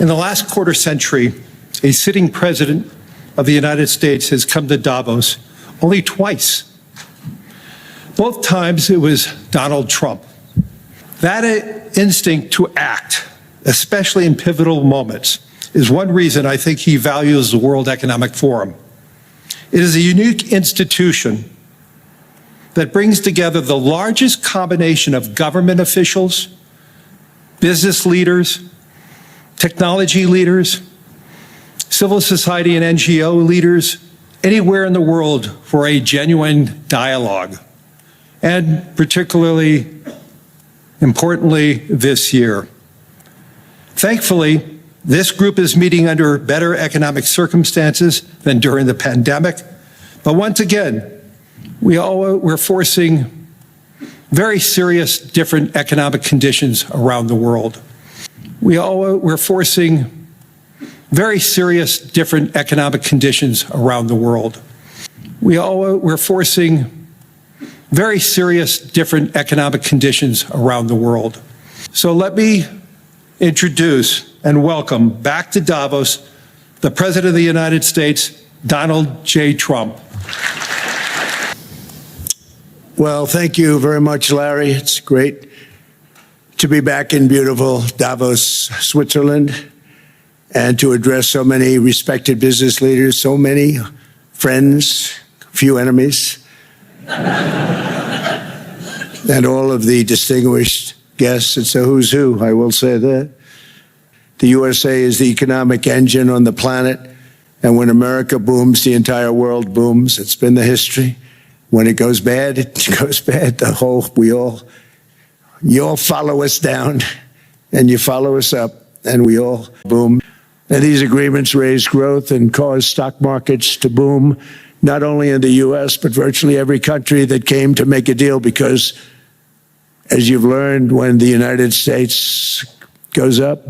In the last quarter century, a sitting president of the United States has come to Davos only twice. Both times it was Donald Trump. That instinct to act, especially in pivotal moments, is one reason I think he values the World Economic Forum. It is a unique institution that brings together the largest combination of government officials, business leaders, technology leaders, civil society and NGO leaders anywhere in the world for a genuine dialogue, and particularly importantly this year. Thankfully, this group is meeting under better economic circumstances than during the pandemic, but once again, we're forcing very serious different economic conditions around the world. We're forcing very serious different economic conditions around the world. We're forcing very serious different economic conditions around the world. So let me introduce and welcome back to Davos the President of the United States, Donald J. Trump. Well, thank you very much, Larry. It's great to be back in beautiful Davos, Switzerland, and to address so many respected business leaders, so many friends, few enemies, and all of the distinguished guests. It's a who's who, I will say that. The USA is the economic engine on the planet, and when America booms, the entire world booms. It's been the history. When it goes bad, it goes bad. You all follow us down, and you follow us up, and we all boom. And these agreements raise growth and cause stock markets to boom, not only in the U.S., but virtually every country that came to make a deal, because, as you've learned, when the United States goes up,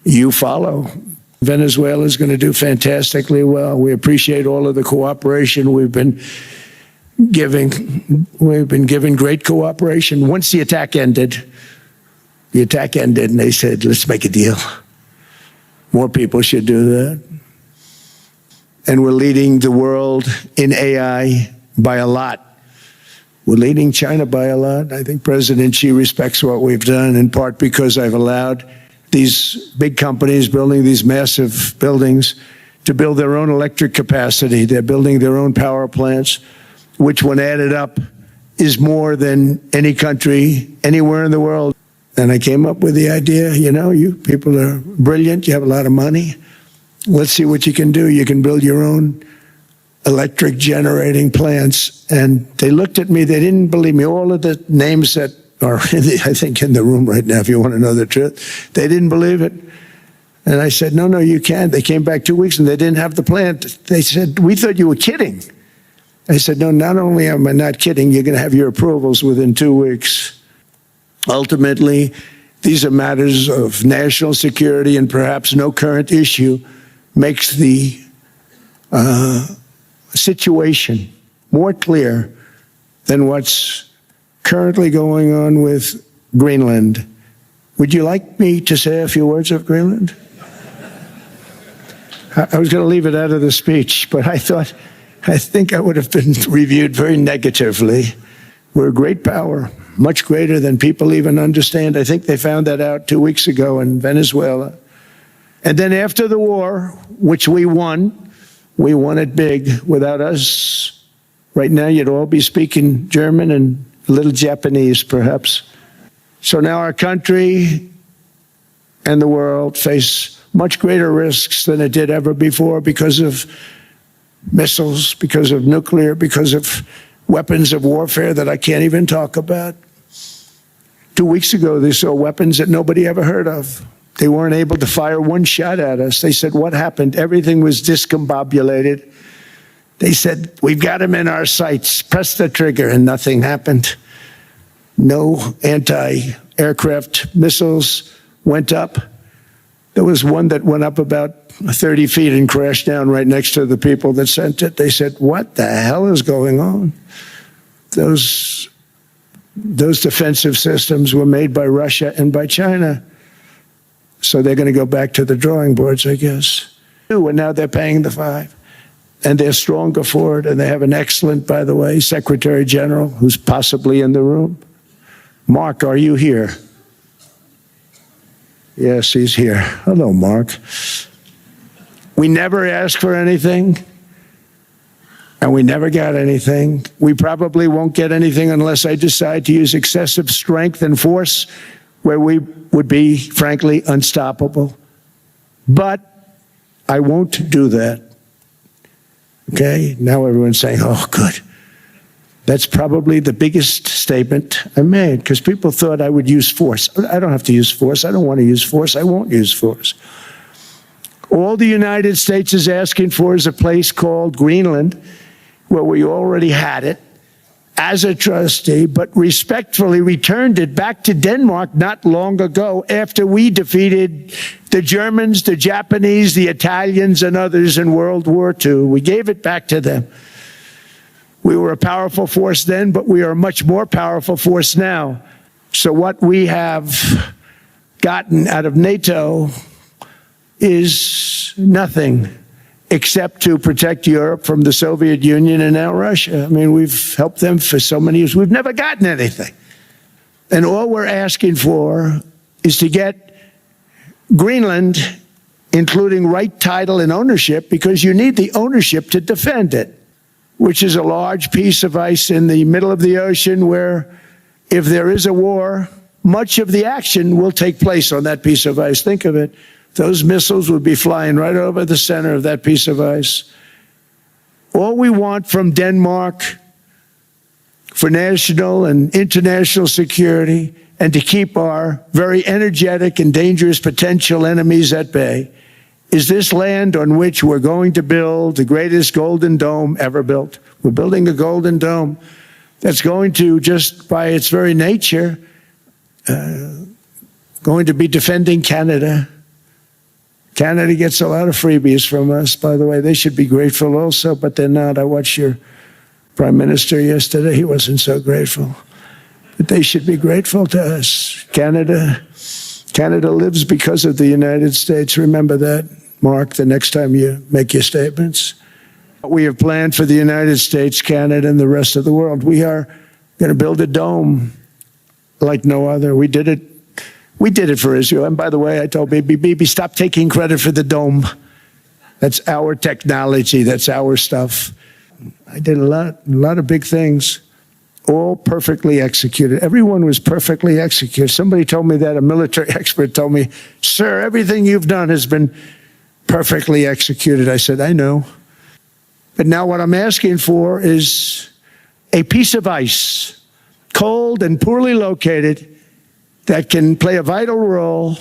you follow. Venezuela is going to do fantastically well. We appreciate all of the cooperation we've been giving. We've been given great cooperation. Once the attack ended, and they said, let's make a deal. More people should do that. And we're leading the world in AI by a lot. We're leading China by a lot. I think President Xi respects what we've done, in part because I've allowed these big companies building these massive buildings to build their own electric capacity. They're building their own power plants, which when added up is more than any country anywhere in the world. And I came up with the idea, you people are brilliant, you have a lot of money. Let's see what you can do. You can build your own electric generating plants. And they looked at me, they didn't believe me. All of the names that are, I think, in the room right now, if you want to know the truth, they didn't believe it. And I said, no, you can't. They came back 2 weeks and they didn't have the plant. They said, we thought you were kidding. I said, no, not only am I not kidding, you're going to have your approvals within 2 weeks. Ultimately, these are matters of national security, and perhaps no current issue makes the situation more clear than what's currently going on with Greenland. Would you like me to say a few words of Greenland? I was going to leave it out of the speech, but I think I would have been reviewed very negatively. We're a great power, much greater than people even understand. I think they found that out 2 weeks ago in Venezuela. And then after the war, which we won it big. Without us, right now you'd all be speaking German and a little Japanese, perhaps. So now our country and the world face much greater risks than it did ever before because of missiles, because of nuclear, because of weapons of warfare that I can't even talk about. 2 weeks ago, they saw weapons that nobody ever heard of. They weren't able to fire one shot at us. They said, what happened? Everything was discombobulated. They said, we've got them in our sights. Press the trigger, and nothing happened. No anti-aircraft missiles went up. There was one that went up about 30 feet and crashed down right next to the people that sent it. They said, what the hell is going on? Those defensive systems were made by Russia and by China. So they're going to go back to the drawing boards, I guess. And now they're paying the 5. And they're stronger for it. And they have an excellent, by the way, Secretary General who's possibly in the room. Mark, are you here? Yes, he's here. Hello, Mark. We never asked for anything. And we never got anything. We probably won't get anything unless I decide to use excessive strength and force where we would be, frankly, unstoppable. But I won't do that. Okay? Now everyone's saying, oh, good. That's probably the biggest statement I made, because people thought I would use force. I don't have to use force. I don't want to use force. I won't use force. All the United States is asking for is a place called Greenland, where we already had it as a trustee, but respectfully returned it back to Denmark not long ago after we defeated the Germans, the Japanese, the Italians, and others in World War II. We gave it back to them. We were a powerful force then, but we are a much more powerful force now. So what we have gotten out of NATO is nothing except to protect Europe from the Soviet Union and now Russia. I mean, we've helped them for so many years. We've never gotten anything. And all we're asking for is to get Greenland, including right title and ownership, because you need the ownership to defend it, which is a large piece of ice in the middle of the ocean where if there is a war, much of the action will take place on that piece of ice. Think of it. Those missiles would be flying right over the center of that piece of ice. All we want from Denmark for national and international security and to keep our very energetic and dangerous potential enemies at bay is this land on which we're going to build the greatest golden dome ever built. We're building a golden dome that's going to, just by its very nature, going to be defending Canada. Canada gets a lot of freebies from us, by the way. They should be grateful also, but they're not. I watched your prime minister yesterday. He wasn't so grateful. But they should be grateful to us. Canada lives because of the United States. Remember that, Mark, the next time you make your statements. We have planned for the United States, Canada, and the rest of the world. We are going to build a dome like no other. We did it for Israel. And by the way, I told Bibi, stop taking credit for the dome. That's our technology. That's our stuff. I did a lot of big things, all perfectly executed. Everyone was perfectly executed. Somebody told me that, a military expert told me, sir, everything you've done has been perfectly executed. I said, I know. But now what I'm asking for is a piece of ice, cold and poorly located, that can play a vital role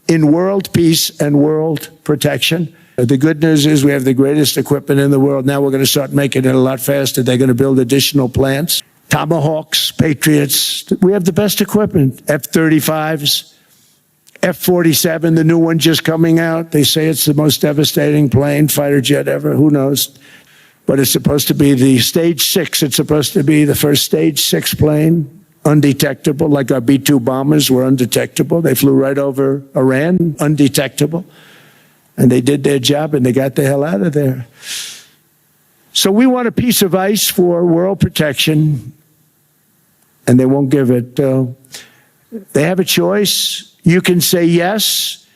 in world peace and world protection. The good news is we have the greatest equipment in the world. Now we're going to start making it a lot faster. They're going to build additional plants, Tomahawks, Patriots. We have the best equipment, F-35s, F-47, the new one just coming out. They say it's the most devastating plane, fighter jet ever. Who knows? But it's supposed to be the Stage 6. It's supposed to be the first Stage 6 plane. Undetectable, like our B-2 bombers were undetectable. They flew right over Iran, undetectable. And they did their job and they got the hell out of there. So we want a piece of ice for world protection, and they won't give it. They have a choice. You can say yes,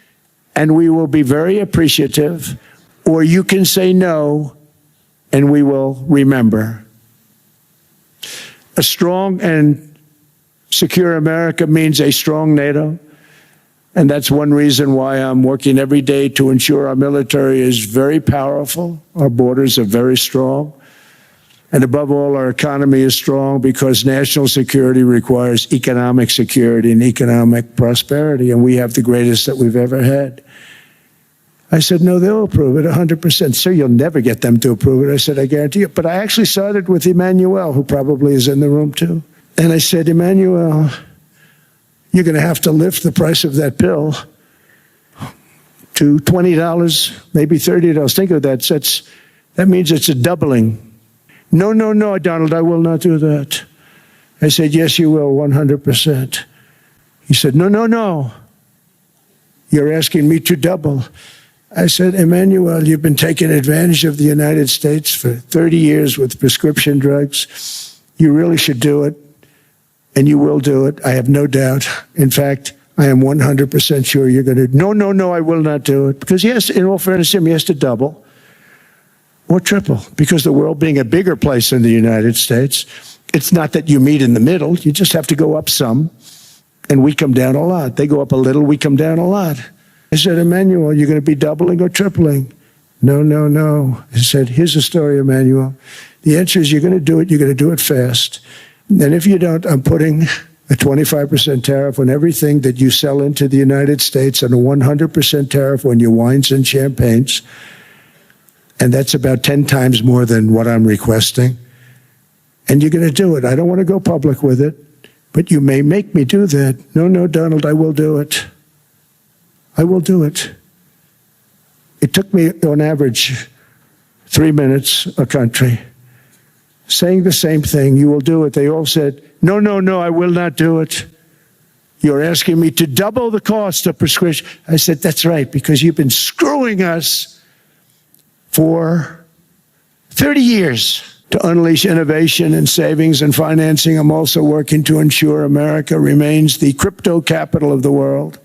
and we will be very appreciative, or you can say no, and we will remember. A strong and secure America means a strong NATO, and that's one reason why I'm working every day to ensure our military is very powerful, our borders are very strong, and above all, our economy is strong, because national security requires economic security and economic prosperity, and we have the greatest that we've ever had. I said, no, they'll approve it 100%. Sir, you'll never get them to approve it. I said, I guarantee you. But I actually started with Emmanuel, who probably is in the room too. And I said, Emmanuel, you're going to have to lift the price of that pill to $20, maybe $30. Think of that. That means it's a doubling. No, Donald, I will not do that. I said, yes, you will, 100%. He said, no. You're asking me to double. I said, Emmanuel, you've been taking advantage of the United States for 30 years with prescription drugs. You really should do it, and you will do it. I have no doubt. In fact, I am 100% sure you're going to. No, I will not do it. Because yes, in all fairness to him, he has to double or triple. Because the world being a bigger place than the United States, it's not that you meet in the middle. You just have to go up some, and we come down a lot. They go up a little, we come down a lot. I said, Emmanuel, you're going to be doubling or tripling? No. I said, here's the story, Emmanuel. The answer is you're going to do it. You're going to do it fast. And if you don't, I'm putting a 25% tariff on everything that you sell into the United States and a 100% tariff on your wines and champagnes. And that's about 10 times more than what I'm requesting. And you're going to do it. I don't want to go public with it, but you may make me do that. No, Donald, I will do it. I will do it. It took me, on average, 3 minutes a country saying the same thing. You will do it. They all said, no, I will not do it. You're asking me to double the cost of prescription. I said, that's right, because you've been screwing us for 30 years. To unleash innovation and savings and financing, I'm also working to ensure America remains the crypto capital of the world.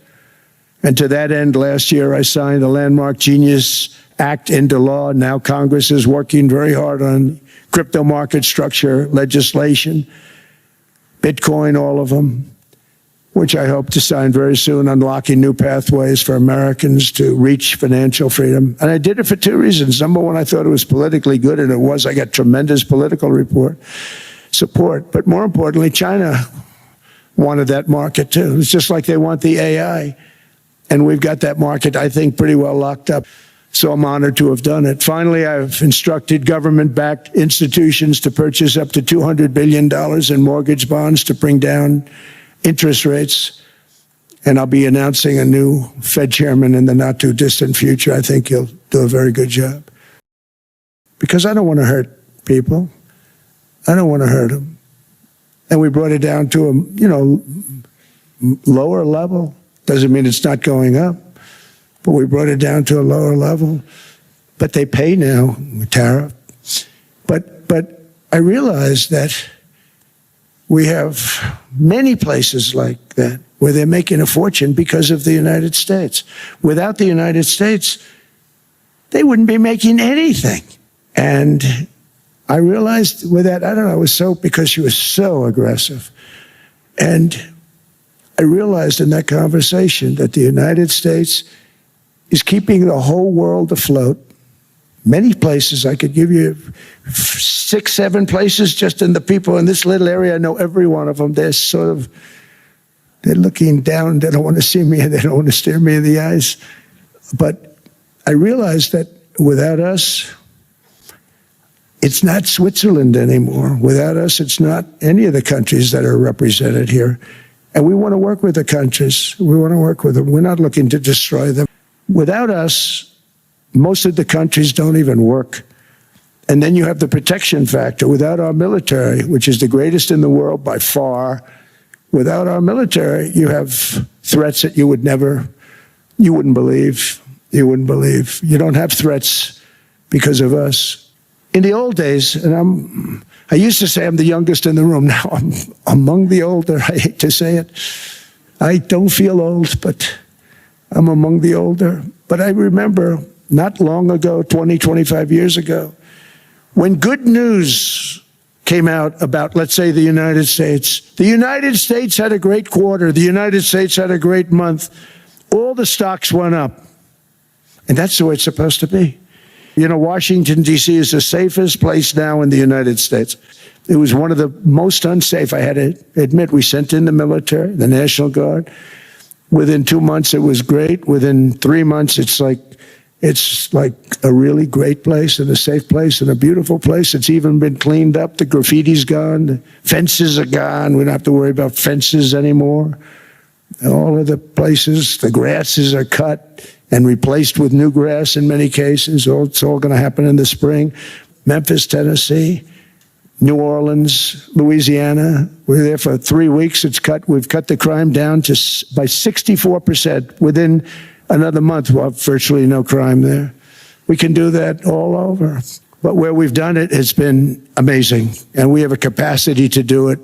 And to that end, last year, I signed the landmark Genius Act into law. Now Congress is working very hard on crypto market structure legislation, Bitcoin, all of them, which I hope to sign very soon, unlocking new pathways for Americans to reach financial freedom. And I did it for 2 reasons. Number one, I thought it was politically good, and it was. I got tremendous political support. But more importantly, China wanted that market too. It's just like they want the AI. And we've got that market, I think, pretty well locked up. So I'm honored to have done it. Finally, I've instructed government-backed institutions to purchase up to $200 billion in mortgage bonds to bring down interest rates. And I'll be announcing a new Fed chairman in the not-too-distant future. I think he'll do a very good job. Because I don't want to hurt people. I don't want to hurt them. And we brought it down to a, lower level. Doesn't mean it's not going up, but we brought it down to a lower level. But they pay now, tariff. But I realize that we have many places like that where they're making a fortune because of the United States. Without the United States, they wouldn't be making anything. And I realized with that, I don't know, because she was so aggressive. And I realized in that conversation that the United States is keeping the whole world afloat. Many places, I could give you 6, 7 places just in the people in this little area. I know every one of them. They're looking down. They don't want to see me, and they don't want to stare me in the eyes. But I realized that without us, it's not Switzerland anymore. Without us, it's not any of the countries that are represented here. And we want to work with the countries. We want to work with them. We're not looking to destroy them. Without us, most of the countries don't even work. And then you have the protection factor. Without our military, which is the greatest in the world by far, without our military, you have threats that you wouldn't believe. You wouldn't believe. You don't have threats because of us. In the old days, and I used to say I'm the youngest in the room. Now I'm among the older. I hate to say it. I don't feel old, but I'm among the older. But I remember not long ago, 20, 25 years ago, when good news came out about, let's say, the United States. The United States had a great quarter. The United States had a great month. All the stocks went up. And that's the way it's supposed to be. Washington, D.C. is the safest place now in the United States. It was one of the most unsafe. I had to admit, we sent in the military, the National Guard. Within 2 months, it was great. Within 3 months, it's like a really great place and a safe place and a beautiful place. It's even been cleaned up. The graffiti's gone. The fences are gone. We don't have to worry about fences anymore. All of the places, the grasses are cut and replaced with new grass in many cases. It's all going to happen in the spring. Memphis, Tennessee, New Orleans, Louisiana. We're there for 3 weeks. We've cut the crime down by 64% within Another month, we'll have virtually no crime there. We can do that all over. But where we've done it has been amazing, and we have a capacity to do it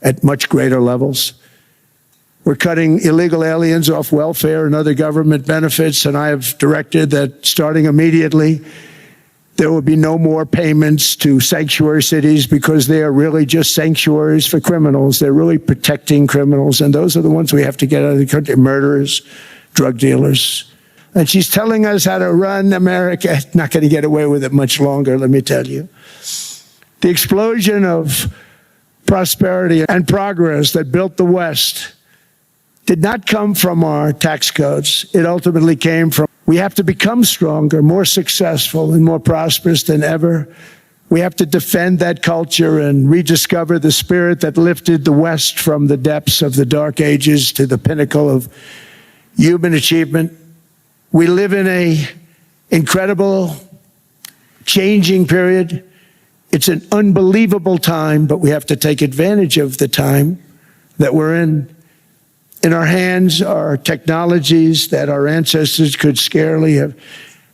at much greater levels. We're cutting illegal aliens off welfare and other government benefits, and I have directed that starting immediately, there will be no more payments to sanctuary cities because they are really just sanctuaries for criminals. They're really protecting criminals, and those are the ones we have to get out of the country: murderers, drug dealers. And she's telling us how to run America. Not going to get away with it much longer, let me tell you. The explosion of prosperity and progress that built the West did not come from our tax codes. It ultimately came from, we have to become stronger, more successful, and more prosperous than ever. We have to defend that culture and rediscover the spirit that lifted the West from the depths of the Dark Ages to the pinnacle of human achievement. We live in an incredible, changing period. It's an unbelievable time, but we have to take advantage of the time that we're in. In our hands are technologies that our ancestors could scarcely have.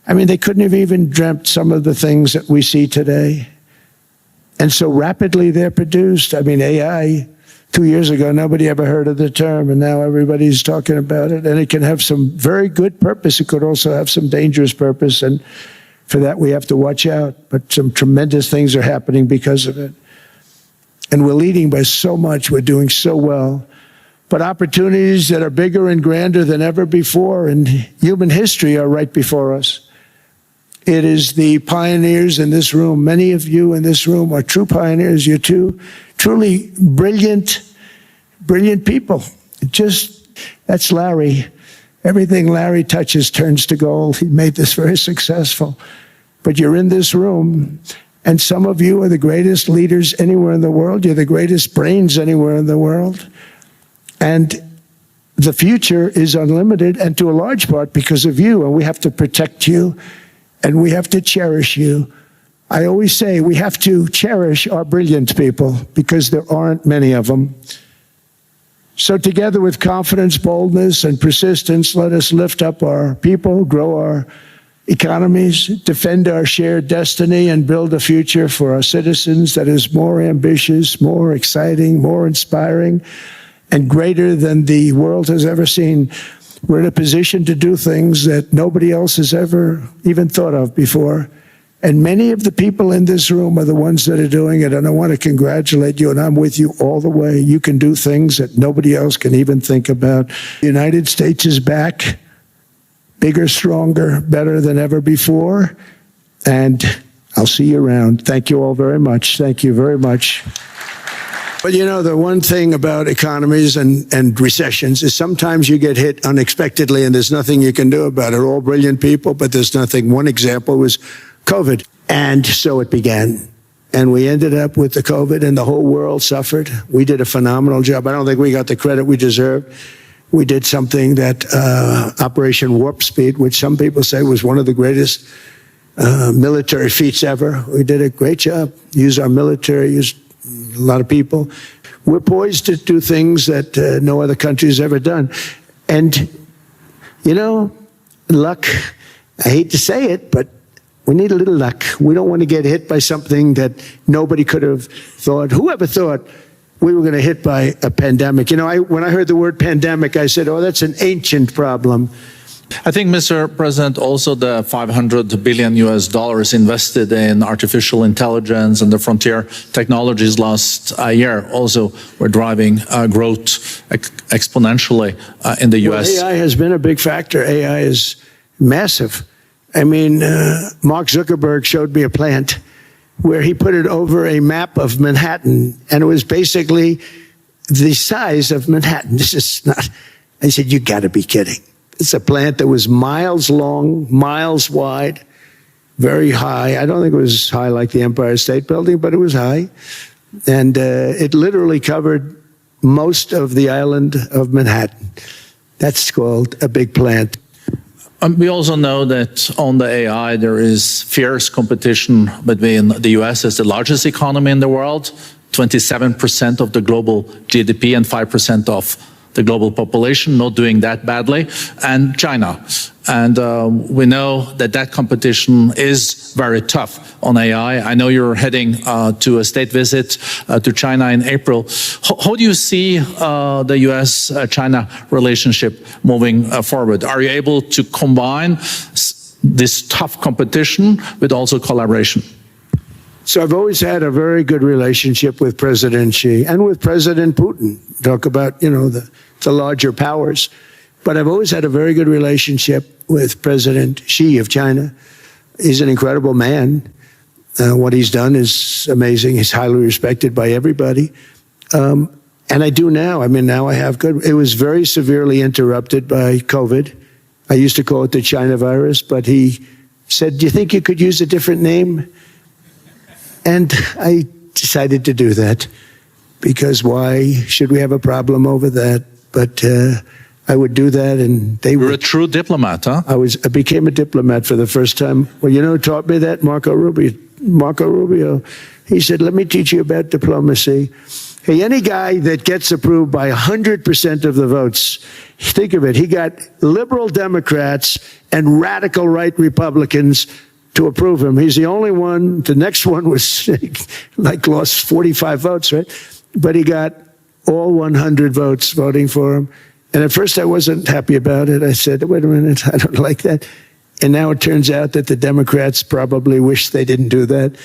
I mean, they couldn't have even dreamt some of the things that we see today. And so rapidly they're produced. I mean, AI, 2 years ago, nobody ever heard of the term, and now everybody's talking about it. And it can have some very good purpose. It could also have some dangerous purpose, and for that we have to watch out. But some tremendous things are happening because of it. And we're leading by so much. We're doing so well. But opportunities that are bigger and grander than ever before in human history are right before us. It is the pioneers in this room. Many of you in this room are true pioneers. You're truly brilliant people. That's Larry. Everything Larry touches turns to gold. He made this very successful. But you're in this room, and some of you are the greatest leaders anywhere in the world. You're the greatest brains anywhere in the world. And the future is unlimited, and to a large part because of you, and we have to protect you, and we have to cherish you. I always say we have to cherish our brilliant people because there aren't many of them. So together with confidence, boldness, and persistence, let us lift up our people, grow our economies, defend our shared destiny, and build a future for our citizens that is more ambitious, more exciting, more inspiring, and greater than the world has ever seen. We're in a position to do things that nobody else has ever even thought of before. And many of the people in this room are the ones that are doing it. And I want to congratulate you, and I'm with you all the way. You can do things that nobody else can even think about. The United States is back, bigger, stronger, better than ever before. And I'll see you around. Thank you all very much. Thank you very much. But you know, the one thing about economies and recessions is sometimes you get hit unexpectedly and there's nothing you can do about it. All brilliant people, but there's nothing. One example was COVID. And so it began. And we ended up with the COVID, and the whole world suffered. We did a phenomenal job. I don't think we got the credit we deserved. We did something that Operation Warp Speed, which some people say was one of the greatest military feats ever. We did a great job. Used our military, used a lot of people. We're poised to do things that no other country has ever done. And, you know, luck, I hate to say it, but we need a little luck. We don't want to get hit by something that nobody could have thought. Whoever thought we were going to hit by a pandemic? You know, when I heard the word pandemic, I said, oh, that's an ancient problem. I think, Mr. President, also the $500 billion invested in artificial intelligence and the frontier technologies last year also were driving growth exponentially in the U.S. Well, AI has been a big factor. AI is massive. I mean, Mark Zuckerberg showed me a plant where he put it over a map of Manhattan, and it was basically the size of Manhattan. This is not, I said, you got to be kidding. It's a plant that was miles long, miles wide, very high. I don't think it was high like the Empire State Building, but it was high. And it literally covered most of the island of Manhattan. That's called a big plant. We also know that on the AI, there is fierce competition between the U.S. as the largest economy in the world, 27% of the global GDP and 5% of the global population, not doing that badly, and China. And we know that that competition is very tough on AI. I know you're heading to a state visit to China in April. How do you see the US-China relationship moving forward? Are you able to combine this tough competition with also collaboration? So I've always had a very good relationship with President Xi and with President Putin. Talk about, the larger powers. But I've always had a very good relationship with President Xi of China. He's an incredible man. What he's done is amazing. He's highly respected by everybody. And I do now. Now I have good. It was very severely interrupted by COVID. I used to call it the China virus, but he said, "Do you think you could use a different name?" And I decided to do that because why should we have a problem over that? But I would do that, and they were. You're a true diplomat, huh? I became a diplomat for the first time. Well, who taught me that? Marco Rubio. He said, "Let me teach you about diplomacy." Hey, any guy that gets approved by 100% of the votes, think of it. He got liberal Democrats and radical right Republicans to approve him. He's the only one. The next one was lost 45 votes, right? But he got all 100 votes voting for him. And at first I wasn't happy about it. I said, wait a minute, I don't like that. And now it turns out that the Democrats probably wish they didn't do that.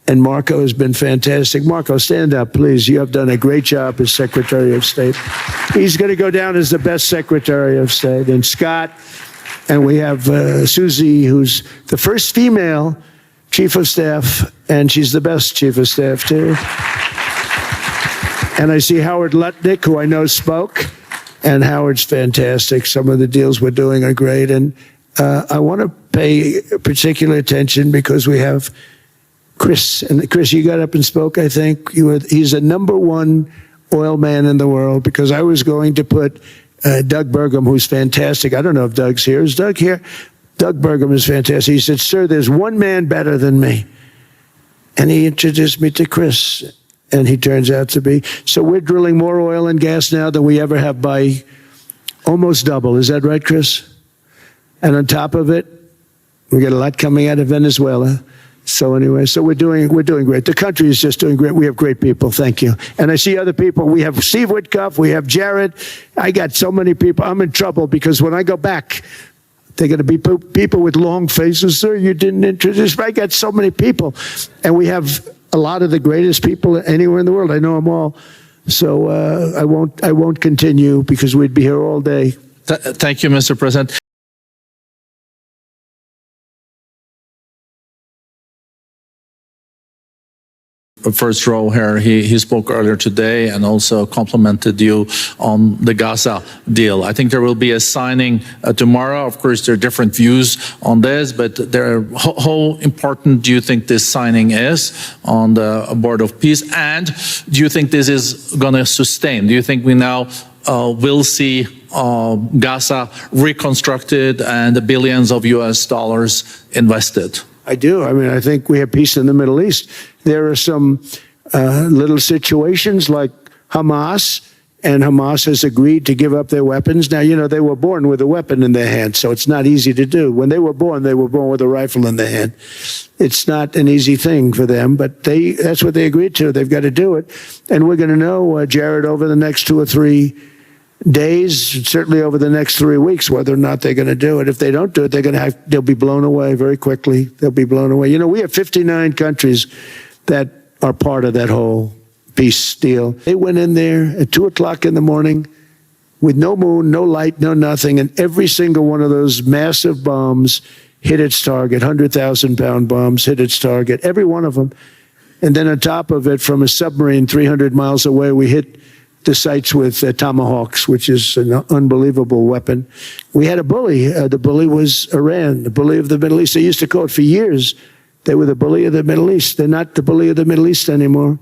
And Marco has been fantastic. Marco, stand up, please. You have done a great job as Secretary of State. He's going to go down as the best Secretary of State. And Scott, and we have Susie, who's the first female Chief of Staff, and she's the best Chief of Staff, too. And I see Howard Lutnick, who I know spoke, and Howard's fantastic. Some of the deals we're doing are great. And I want to pay particular attention because we have Chris. And Chris, you got up and spoke, I think. He's the #1 oil man in the world because I was going to put Doug Burgum, who's fantastic. I don't know if Doug's here. Is Doug here? Doug Burgum is fantastic. He said, "Sir, there's one man better than me." And he introduced me to Chris. And he turns out to be. So we're drilling more oil and gas now than we ever have by almost double. Is that right, Chris? And on top of it, we got a lot coming out of Venezuela. So anyway, so we're doing great. The country is just doing great. We have great people. Thank you. And I see other people. We have Steve Witkoff. We have Jared. I got so many people. I'm in trouble because when I go back, they're going to be people with long faces. Sir, you didn't introduce me. I got so many people. And we have a lot of the greatest people anywhere in the world. I know them all. So I won't continue because we'd be here all day. Thank you, Mr. President. First row here, he spoke earlier today and also complimented you on the Gaza deal. I think there will be a signing tomorrow. Of course, there are different views on this, but how important do you think this signing is on the Board of Peace? And do you think this is going to sustain? Do you think we now will see Gaza reconstructed and the billions of US dollars invested? I do. I think we have peace in the Middle East. There are some little situations like Hamas, and Hamas has agreed to give up their weapons. Now, they were born with a weapon in their hand, so it's not easy to do. When they were born with a rifle in their hand. It's not an easy thing for them, but that's what they agreed to. They've got to do it. And we're going to know, Jared, over the next 2 or 3 days, certainly over the next 3 weeks, whether or not they're going to do it. If they don't do it, they'll be blown away very quickly. They'll be blown away. We have 59 countries that are part of that whole peace deal. They went in there at 2 o'clock in the morning with no moon, no light, no nothing, and every single one of those massive bombs hit its target. 100,000-pound bombs hit its target, every one of them. And then on top of it, from a submarine 300 miles away, we hit the sites with tomahawks, which is an unbelievable weapon. We had a bully. The bully was Iran, the bully of the Middle East. They used to call it for years. They were the bully of the Middle East. They're not the bully of the Middle East anymore.